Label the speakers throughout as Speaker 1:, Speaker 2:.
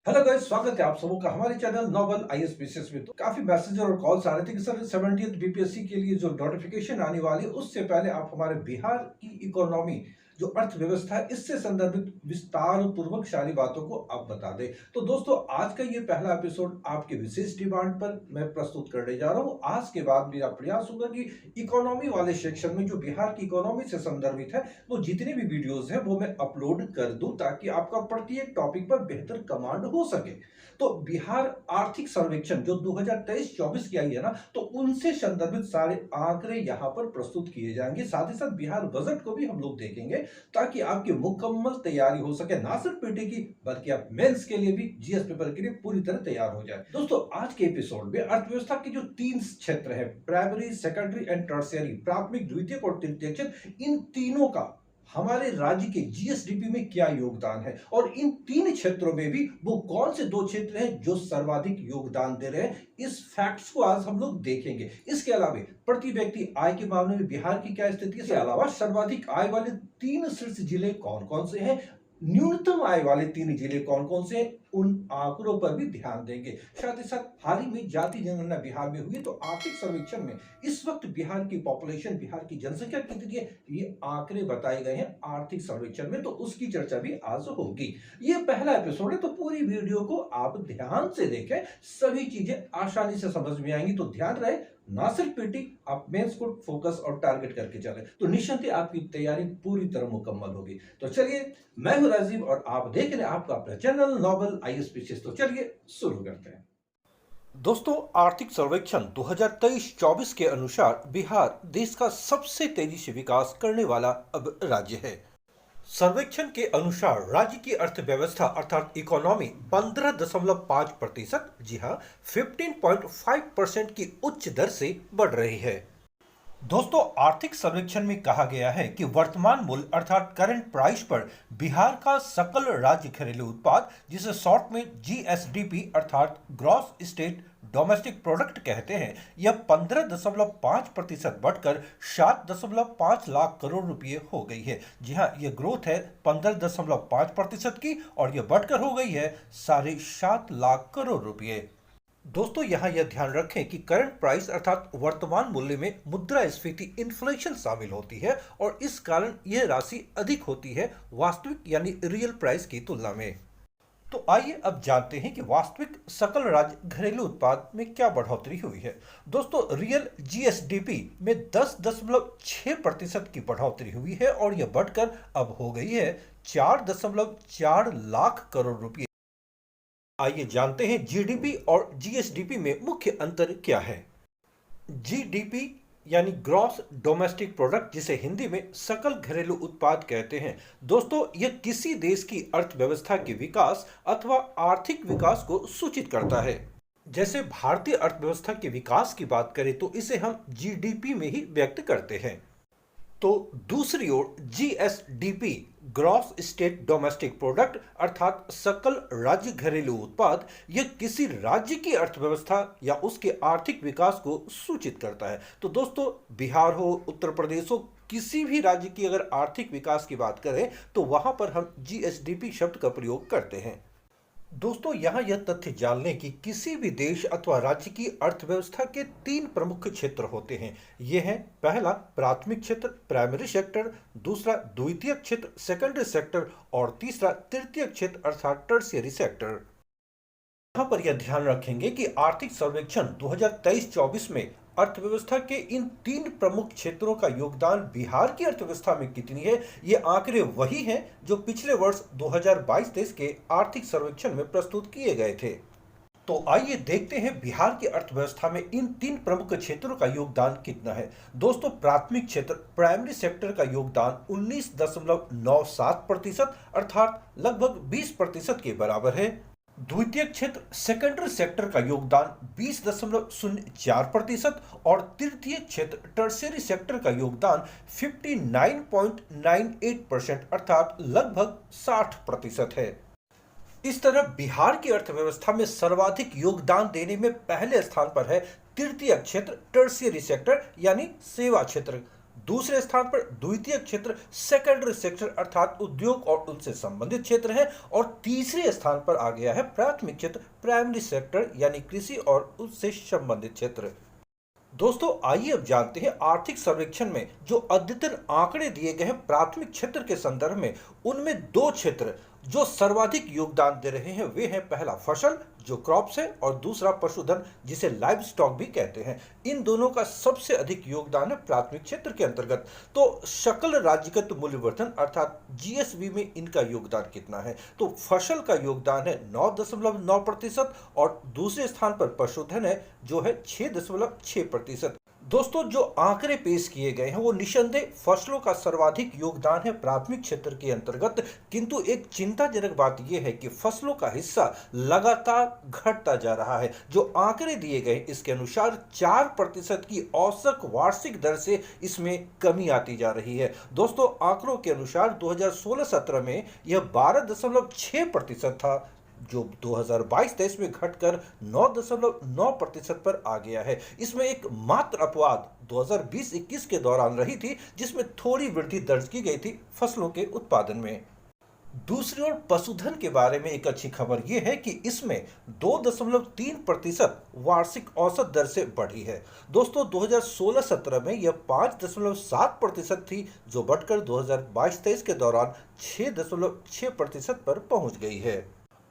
Speaker 1: Hello guys, स्वागत है आप सबों का हमारे चैनल नोबल आईएएस पीसीएस में। तो काफी मैसेज और कॉल्स आ रहे थे कि सर 70th बीपीएससी के लिए जो नोटिफिकेशन आने वाली है उससे पहले आप हमारे बिहार की इकोनॉमी जो अर्थव्यवस्था है इससे संदर्भित विस्तार पूर्वक सारी बातों को आप बता दें। तो दोस्तों, आज का ये पहला एपिसोड आपके विशेष डिमांड पर मैं प्रस्तुत करने जा रहा हूँ। आज के बाद मेरा प्रयास होगा कि इकोनॉमी वाले सेक्शन में जो बिहार की इकोनॉमी से संदर्भित है वो जितने भी वीडियोस हैं वो मैं अपलोड कर दूं ताकि आपका प्रत्येक टॉपिक पर बेहतर कमांड हो सके। तो बिहार आर्थिक सर्वेक्षण जो 2023-24 की आई है ना, तो उनसे संदर्भित सारे आंकड़े यहाँ पर प्रस्तुत किए जाएंगे। साथ ही साथ बिहार बजट को भी हम लोग देखेंगे ताकि आपकी मुकम्मल तैयारी हो सके, ना सिर्फ पीटी की बल्कि आप मेंस के लिए भी, जीएस पेपर के लिए पूरी तरह तैयार हो जाए। दोस्तों, आज के एपिसोड में अर्थव्यवस्था के जो 3 क्षेत्र है, प्राइमरी, सेकेंडरी एंड टर्शियरी, प्राथमिक, द्वितीयक और तृतीयक क्षेत्र, इन तीनों का हमारे राज्य के जीएसडीपी में क्या योगदान है और इन 3 क्षेत्रों में भी वो कौन से 2 क्षेत्र हैं जो सर्वाधिक योगदान दे रहे हैं, इस फैक्ट्स को आज हम लोग देखेंगे। इसके अलावा प्रति व्यक्ति आय के मामले में बिहार की क्या स्थिति है, इसके अलावा सर्वाधिक आय वाले 3 शीर्ष जिले कौन कौन से हैं, न्यूनतम आय वाले 3 जिले कौन कौन से हैं, उन आंकड़ों पर भी ध्यान देंगे। साथ ही साथ हाल ही में जाति जनगणना बिहार में हुई, तो आर्थिक सर्वेक्षण में इस वक्त बिहार की पॉपुलेशन, बिहार की जनसंख्या कितनी है, ये आंकड़े बताए गए हैं आर्थिक सर्वेक्षण में, तो उसकी चर्चा भी आज होगी। ये पहला एपिसोड है, तो पूरी वीडियो को आप ध्यान से देखें, सभी चीजें आसानी से समझ में आएंगी। तो ध्यान रहे, ना सिर्फ पीटी, आप मेंस को फोकस और टारगेट करके चले तो निश्चिंत ही आपकी तैयारी पूरी तरह मुकम्मल होगी। तो चलिए, मैं हूं राजीव और आप देख रहे हैं आपका अपना चैनल नोबल आईएएस पीसीएस। तो चलिए शुरू करते हैं। दोस्तों, आर्थिक सर्वेक्षण 2023-24 के अनुसार बिहार देश का सबसे तेजी से विकास करने वाला अब राज्य है। सर्वेक्षण के अनुसार राज्य की अर्थव्यवस्था अर्थात इकोनॉमी 15.5%, जी हाँ 15.5% की उच्च दर से बढ़ रही है। दोस्तों, आर्थिक सर्वेक्षण में कहा गया है कि वर्तमान मूल्य अर्थात करंट प्राइस पर बिहार का सकल राज्य घरेलू उत्पाद, जिसे शॉर्ट में जीएसडीपी अर्थात ग्रॉस स्टेट डोमेस्टिक प्रोडक्ट कहते हैं, यह 15.5% बढ़कर 7.5 लाख करोड़ रुपए हो गई है। जी हाँ, यह ग्रोथ है 15.5% की और यह बढ़कर हो गई है 7.5 लाख करोड़ रुपए। दोस्तों, यहाँ यह ध्यान रखें कि करंट प्राइस अर्थात वर्तमान मूल्य में मुद्रास्फीति इन्फ्लेशन शामिल होती है और इस कारण यह राशि अधिक होती है वास्तविक यानी रियल प्राइस की तुलना में। तो आइए अब जानते हैं कि वास्तविक सकल राज्य घरेलू उत्पाद में क्या बढ़ोतरी हुई है। दोस्तों, रियल जीएसडीपी में 10.6% की बढ़ोतरी हुई है और यह बढ़कर अब हो गई है 4.4 लाख करोड़ रुपए। आइए जानते हैं जीडीपी और जीएसडीपी में मुख्य अंतर क्या है। जीडीपी यानी ग्रॉस डोमेस्टिक प्रोडक्ट, जिसे हिंदी में सकल घरेलू उत्पाद कहते हैं। दोस्तों, यह किसी देश की अर्थव्यवस्था के विकास अथवा आर्थिक विकास को सूचित करता है। जैसे भारतीय अर्थव्यवस्था के विकास की बात करें तो इसे हम जीडीपी में ही व्यक्त करते हैं। तो दूसरी ओर GSDP gross state domestic product अर्थात सकल राज्य घरेलू उत्पाद, यह किसी राज्य की अर्थव्यवस्था या उसके आर्थिक विकास को सूचित करता है। तो दोस्तों, बिहार हो, उत्तर प्रदेश हो, किसी भी राज्य की अगर आर्थिक विकास की बात करें तो वहां पर हम जीएसडीपी शब्द का प्रयोग करते हैं। दोस्तों, यहाँ यह तथ्य जान लें कि किसी भी देश अथवा राज्य की अर्थव्यवस्था के 3 प्रमुख क्षेत्र होते हैं। ये हैं, पहला प्राथमिक क्षेत्र प्राइमरी सेक्टर, दूसरा द्वितीयक क्षेत्र सेकेंडरी सेक्टर और तीसरा तृतीयक क्षेत्र अर्थात टर्शियरी सेक्टर। यहाँ पर यह ध्यान रखेंगे कि आर्थिक सर्वेक्षण 2023-24 में अर्थव्यवस्था के इन 3 प्रमुख क्षेत्रों का योगदान बिहार की अर्थव्यवस्था में कितनी है, ये आंकड़े वही हैं जो पिछले वर्ष 2022-23 के आर्थिक सर्वेक्षण में प्रस्तुत किए गए थे। तो आइए देखते हैं बिहार की अर्थव्यवस्था में इन 3 प्रमुख क्षेत्रों का योगदान कितना है। दोस्तों, प्राथमिक क्षेत्र प्राइमरी सेक्टर का योगदान 19.97% अर्थात लगभग 20% के बराबर है। द्वितीय क्षेत्र सेकेंडरी सेक्टर का योगदान 20.04% और तृतीय क्षेत्र टर्शियरी सेक्टर का योगदान 59.98% अर्थात लगभग 60% है। इस तरह बिहार की अर्थव्यवस्था में सर्वाधिक योगदान देने में पहले स्थान पर है तृतीय क्षेत्र टर्शियरी सेक्टर यानी सेवा क्षेत्र। दूसरे स्थान पर द्वितीय क्षेत्र सेकेंडरी सेक्टर अर्थात उद्योग और उनसे संबंधित क्षेत्र है। और तीसरे स्थान पर आ गया है प्राथमिक क्षेत्र प्राइमरी सेक्टर यानी कृषि और उससे संबंधित क्षेत्र। दोस्तों आइए अब जानते हैं आर्थिक सर्वेक्षण में जो अद्यतन आंकड़े दिए गए हैं प्राथमिक क्षेत्र के संदर्भ में, उनमें दो क्षेत्र जो सर्वाधिक योगदान दे रहे हैं वे हैं पहला फसल जो क्रॉप्स है और दूसरा पशुधन जिसे लाइव स्टॉक भी कहते हैं। इन दोनों का सबसे अधिक योगदान है प्राथमिक क्षेत्र के अंतर्गत। तो सकल राज्यगत मूल्यवर्धन अर्थात जीएसबी में इनका योगदान कितना है? तो फसल का योगदान है 9.9% और दूसरे स्थान पर पशुधन है जो है 6.6%। दोस्तों जो आंकड़े पेश किए गए हैं वो निसंदेह फसलों का सर्वाधिक योगदान है प्राथमिक क्षेत्र के अंतर्गत, किंतु एक चिंताजनक बात यह है कि फसलों का हिस्सा लगातार घटता जा रहा है। जो आंकड़े दिए गए इसके अनुसार 4% की औसत वार्षिक दर से इसमें कमी आती जा रही है। दोस्तों आंकड़ों के अनुसार 2016-17 में यह 12.6% था जो 2022-23 में घटकर 9.9% पर आ गया है। इसमें एक मात्र अपवाद 2020-21 के दौरान रही थी जिसमें थोड़ी वृद्धि दर्ज की गई थी फसलों के उत्पादन में। दूसरी ओर पशुधन के बारे में एक अच्छी खबर यह है कि इसमें 2.3% वार्षिक औसत दर से बढ़ी है। दोस्तों 2016-17 में यह 5.7% थी जो बढ़कर 2022-23 के दौरान 6.6% पर पहुंच गई है।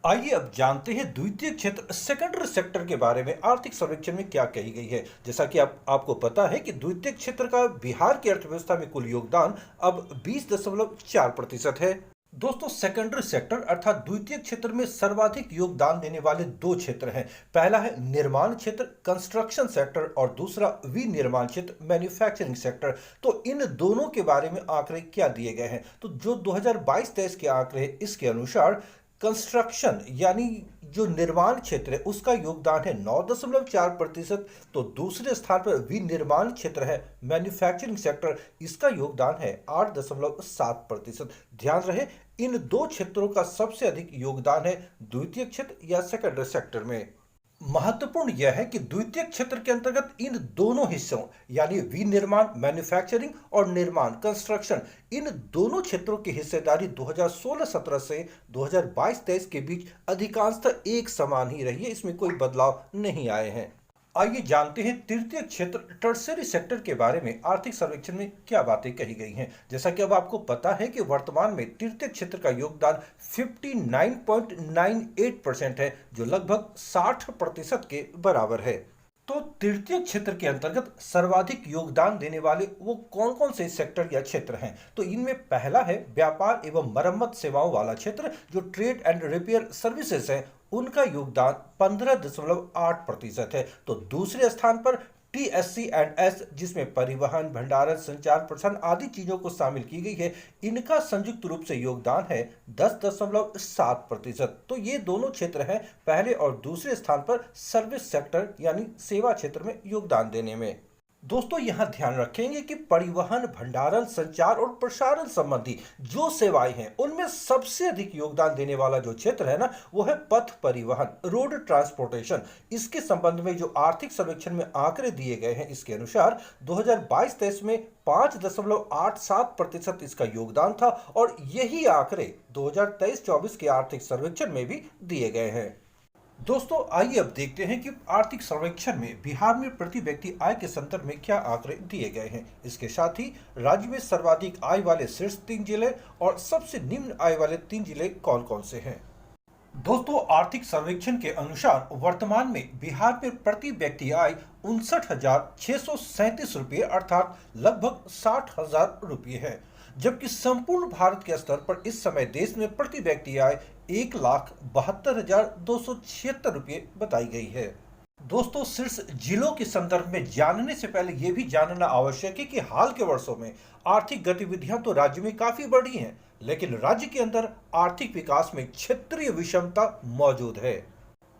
Speaker 1: आइए अब जानते हैं द्वितीय क्षेत्र सेकेंडरी सेक्टर के बारे में आर्थिक सर्वेक्षण में क्या कही गई है। जैसा कि आपको पता है कि द्वितीय क्षेत्र का बिहार की अर्थव्यवस्था में कुल योगदान अब 20.4% है। दोस्तों सेकेंडरी सेक्टर अर्थात द्वितीय क्षेत्र में सर्वाधिक योगदान देने वाले दो क्षेत्र हैं। पहला है निर्माण क्षेत्र कंस्ट्रक्शन सेक्टर और दूसरा विनिर्माण क्षेत्र मैन्युफैक्चरिंग सेक्टर। तो इन दोनों के बारे में आंकड़े क्या दिए गए हैं? तो जो 2022-23 के आंकड़े इसके अनुसार कंस्ट्रक्शन यानी जो निर्माण क्षेत्र है उसका योगदान है 9.4%। तो दूसरे स्थान पर विनिर्माण क्षेत्र है मैन्युफैक्चरिंग सेक्टर, इसका योगदान है 8.7%। ध्यान रहे इन दो क्षेत्रों का सबसे अधिक योगदान है द्वितीय क्षेत्र या सेकेंडरी सेक्टर में। महत्वपूर्ण यह है कि द्वितीय क्षेत्र के अंतर्गत इन दोनों हिस्सों यानी विनिर्माण मैन्युफैक्चरिंग और निर्माण कंस्ट्रक्शन इन दोनों क्षेत्रों की हिस्सेदारी 2016-17 से 2022-23 के बीच अधिकांशतः एक समान ही रही है, इसमें कोई बदलाव नहीं आए हैं। आइए जानते हैं तृतीय क्षेत्र टर्शियरी सेक्टर के बारे में आर्थिक सर्वेक्षण में क्या बातें कही गई हैं। जैसा कि अब आपको पता है कि वर्तमान में तृतीय क्षेत्र का योगदान 59.98% है जो लगभग 60% के बराबर है। तो तृतीय क्षेत्र के अंतर्गत सर्वाधिक योगदान देने वाले वो कौन कौन से सेक्टर या क्षेत्र हैं? तो इनमें पहला है व्यापार एवं मरम्मत सेवाओं वाला क्षेत्र जो ट्रेड एंड रिपेयर सर्विसेज है, उनका योगदान 15.8% है। तो दूसरे स्थान पर TSC&S जिसमें परिवहन भंडारण संचार प्रसारण आदि चीजों को शामिल की गई है, इनका संयुक्त रूप से योगदान है 10.7%। तो ये दोनों क्षेत्र हैं पहले और दूसरे स्थान पर सर्विस सेक्टर यानी सेवा क्षेत्र में योगदान देने में। दोस्तों यहां ध्यान रखेंगे कि परिवहन भंडारण संचार और प्रसारण संबंधी जो सेवाएं हैं उनमें सबसे अधिक योगदान देने वाला जो क्षेत्र है ना वो है पथ परिवहन रोड ट्रांसपोर्टेशन। इसके संबंध में जो आर्थिक सर्वेक्षण में आंकड़े दिए गए हैं इसके अनुसार 2022-23 में 5.87% इसका योगदान था और यही आंकड़े 2023-24 के आर्थिक सर्वेक्षण में भी दिए गए हैं। दोस्तों आइए अब देखते हैं कि आर्थिक सर्वेक्षण में बिहार में प्रति व्यक्ति आय के संदर्भ में क्या आंकड़े दिए गए हैं। इसके साथ ही राज्य में सर्वाधिक आय वाले शीर्ष 3 जिले और सबसे निम्न आय वाले 3 जिले कौन कौन से हैं। दोस्तों आर्थिक सर्वेक्षण के अनुसार वर्तमान में बिहार में प्रति व्यक्ति आय 59,637 रुपये अर्थात लगभग 60,000 रुपये है, जबकि संपूर्ण भारत के स्तर पर इस समय देश में प्रति व्यक्ति आय 1,72,276 रुपये बताई गई है। दोस्तों शीर्ष जिलों के संदर्भ में जानने से पहले यह भी जानना आवश्यक है कि हाल के वर्षों में आर्थिक गतिविधियां तो राज्य में काफी बढ़ी हैं, लेकिन राज्य के अंदर आर्थिक विकास में क्षेत्रीय विषमता मौजूद है।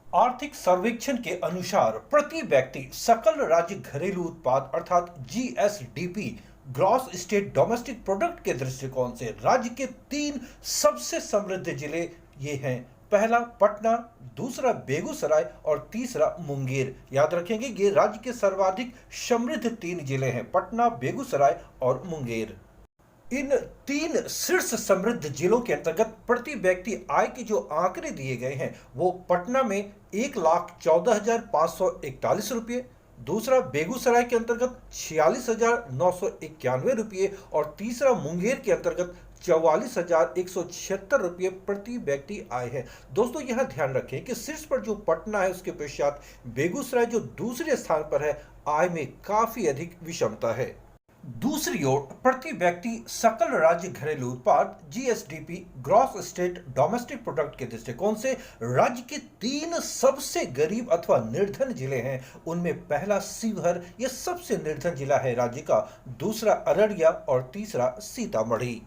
Speaker 1: आर्थिक सर्वेक्षण के अनुसार प्रति व्यक्ति सकल राज्य घरेलू उत्पाद अर्थात GSDP gross state domestic product के दृष्टिकोण से राज्य के 3 सबसे समृद्ध जिले ये हैं पहला पटना, दूसरा बेगूसराय और तीसरा मुंगेर। याद रखेंगे ये राज्य के सर्वाधिक समृद्ध 3 जिले हैं, पटना, बेगूसराय और मुंगेर। इन 3 शीर्ष समृद्ध जिलों के अंतर्गत प्रति व्यक्ति आय के जो आंकड़े दिए गए हैं वो पटना में 1,14,541 रुपये, दूसरा बेगूसराय के अंतर्गत 46,991 रुपये और तीसरा मुंगेर के अंतर्गत 44,176 रुपये प्रति व्यक्ति आय है। दोस्तों यहां ध्यान रखें कि शीर्ष पर जो पटना है उसके पश्चात बेगूसराय जो दूसरे स्थान पर है, आय में काफी अधिक विषमता है। दूसरी ओर प्रति व्यक्ति सकल राज्य घरेलू उत्पाद GSDP gross state domestic product के दृष्टिकोण से राज्य के 3 सबसे गरीब अथवा निर्धन जिले हैं। उनमें पहला शिवहर, यह सबसे निर्धन जिला है राज्य का, दूसरा अररिया और तीसरा सीतामढ़ी।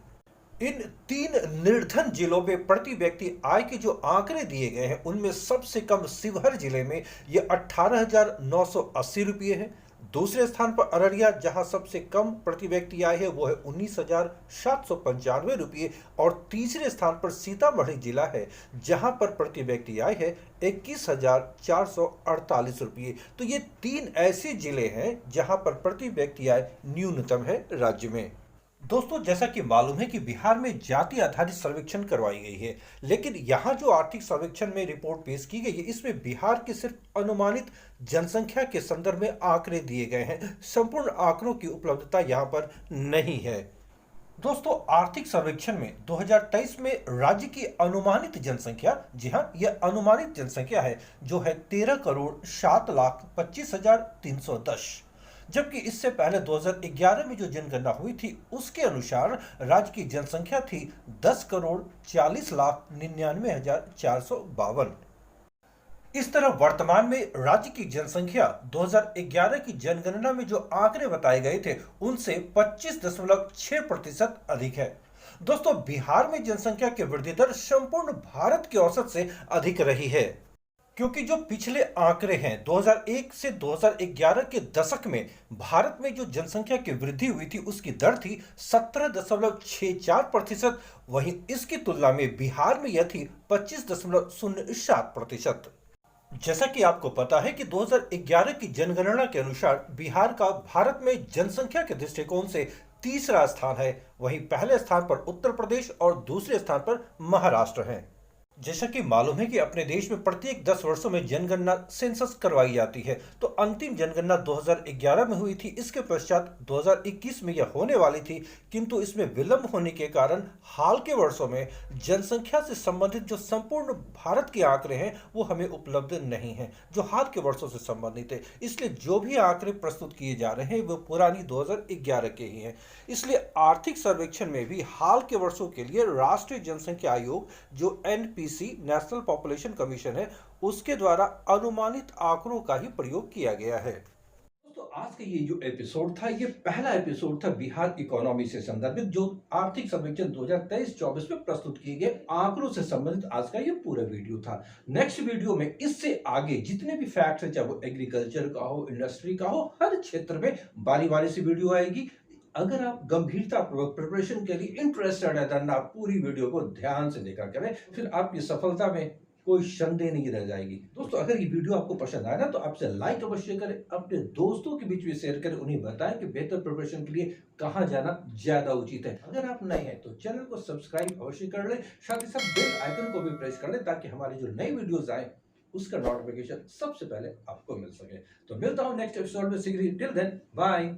Speaker 1: इन 3 निर्धन जिलों में प्रति व्यक्ति आय के जो आंकड़े दिए गए हैं उनमें सबसे कम शिवहर जिले में यह 18,980 रुपये है। दूसरे स्थान पर अररिया जहां सबसे कम प्रति व्यक्ति आय है वो है 19,795 रुपये और तीसरे स्थान पर सीतामढ़ी जिला है जहां पर प्रति व्यक्ति आय है 21,448 रुपये। तो ये 3 ऐसे जिले हैं जहां पर प्रति व्यक्ति आय न्यूनतम है राज्य में। दोस्तों जैसा कि मालूम है कि बिहार में जाति आधारित सर्वेक्षण करवाई गई है, लेकिन यहाँ जो आर्थिक सर्वेक्षण में रिपोर्ट पेश की गई है इसमें बिहार के सिर्फ अनुमानित जनसंख्या के संदर्भ में आंकड़े दिए गए हैं, संपूर्ण आंकड़ों की उपलब्धता यहाँ पर नहीं है। दोस्तों आर्थिक सर्वेक्षण में 2023 में राज्य की अनुमानित जनसंख्या, जी हाँ यह अनुमानित जनसंख्या है, जो है 13,07,25,310, जबकि इससे पहले 2011 में जो जनगणना हुई थी उसके अनुसार राज्य की जनसंख्या थी 10,40,99,452। इस तरह वर्तमान में राज्य की जनसंख्या 2011 की जनगणना में जो आंकड़े बताए गए थे उनसे 25.6% अधिक है। दोस्तों बिहार में जनसंख्या की वृद्धि दर संपूर्ण भारत के औसत से अधिक रही है, क्योंकि जो पिछले आंकड़े हैं 2001 से 2011 के दशक में भारत में जो जनसंख्या की वृद्धि हुई थी उसकी दर थी 17.64%, वहीं इसकी तुलना में बिहार में यह थी 25.07%। जैसा कि आपको पता है कि 2011 की जनगणना के अनुसार बिहार का भारत में जनसंख्या के दृष्टिकोण से तीसरा स्थान है, वहीं पहले स्थान पर उत्तर प्रदेश और दूसरे स्थान पर महाराष्ट्र है। जैसा कि मालूम है कि अपने देश में प्रत्येक 10 वर्षों में जनगणना सेंसस करवाई जाती है, तो अंतिम जनगणना 2011 में हुई थी, इसके पश्चात 2021 में यह होने वाली थी, किंतु इसमें विलंब होने के कारण हाल के वर्षों में जनसंख्या से संबंधित जो संपूर्ण भारत के आंकड़े हैं वो हमें उपलब्ध नहीं है, जो हाल के वर्षों से संबंधित है। इसलिए जो भी आंकड़े प्रस्तुत किए जा रहे हैं वो पुरानी 2011 के ही हैं। इसलिए आर्थिक सर्वेक्षण में भी हाल के वर्षों के लिए राष्ट्रीय जनसंख्या आयोग जो एनपीसी नेशनल पॉपुलेशन कमीशन है उसके द्वारा अनुमानित आंकड़ों का ही प्रयोग किया गया है। दोस्तों आज का ये जो एपिसोड था ये पहला एपिसोड था बिहार इकोनॉमी से संदर्भित, जो आर्थिक सर्वेक्षण 2023-24 में प्रस्तुत किए गए आंकड़ों से संबंधित आज का ये पूरा वीडियो था। नेक्स्ट वीडियो में इससे आगे जितने भी फैक्ट्स है, चाहे वो एग्रीकल्चर का हो, इंडस्ट्री का हो, हर क्षेत्र में बारी बारी से वीडियो आएगी। अगर आप गंभीरता पूर्वक प्रिपरेशन के लिए इंटरेस्टेड है तो आप पूरी वीडियो को ध्यान से देखा करें, फिर आपकी सफलता में कोई संदेह नहीं रह जाएगी। दोस्तों अगर ये वीडियो आपको पसंद आया ना तो आपसे लाइक अवश्य करें, अपने दोस्तों के बीच में शेयर करें, उन्हें बताएं कि बेहतर प्रिपरेशन के लिए कहां जाना ज्यादा उचित है। अगर आप नए हैं तो चैनल को सब्सक्राइब अवश्य कर लें, साथ ही साथ बेल आइकन को भी प्रेस कर लें ताकि हमारी जो नई वीडियोस आए उसका नोटिफिकेशन सबसे पहले आपको मिल सके। तो मिलता हूं नेक्स्ट एपिसोड में शीघ्र ही। Till then bye.